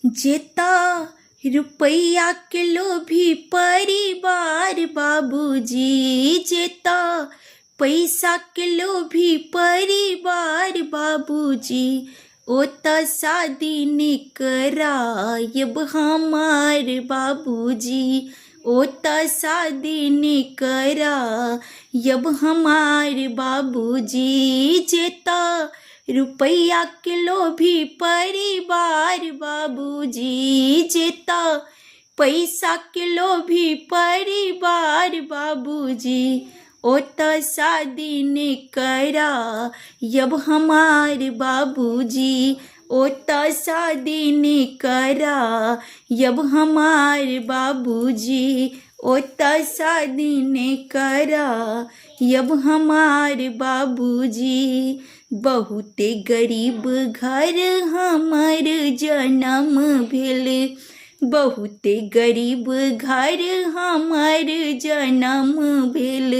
जेता रुपया के लोभी परिवार बाबूजी, जेता पैसा के लोभी परिवार बाबूजी, ओता शादी ने करायब हमार बाबूजी, ओता शादी ने करायब हमार बाबूजी। जेता रुपया के लोभी परिवार बाबूजी, जेता पैसा के लोभी परिवार बाबूजी, ओता शादी ने करायब हमार बाबूजी, ओता शादी ने करायब हमार बाबूजी, ओता शादी ने करायब हमार बाबूजी। बहुते गरीब घर हमर जन्म भेल, बहुते गरीब घर हमर जन्म भेल,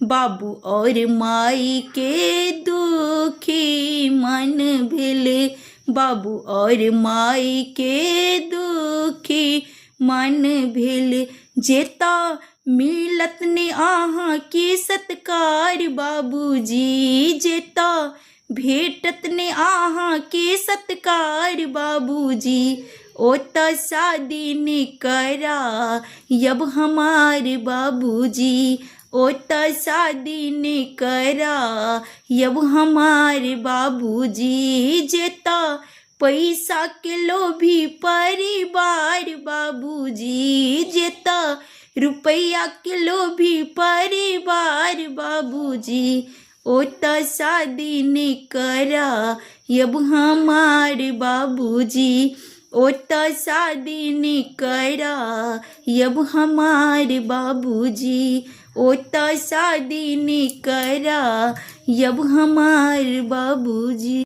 बाबू और माई के दुखी मन भेल, बाबू और माई के दुखी मन भेल। जेता मिलत ने आहाँ के सत्कार बाबूजी, जेता भेटत ने आहाँ के सत्कार बाबूजी, ओता शादी ने करायब हमार बाबूजी, ओता शादी ने करायब हमार बाबूजी। जेता पैसा के लोभी परिवार बाबूजी, जेता रुपया के लोभी परिवार बाबूजी, ओता शादी ने करायब हमार बाबूजी, ओता शादी ने करायब हमार बाबूजी, ओता शादी ने करायब हमार बाबूजी।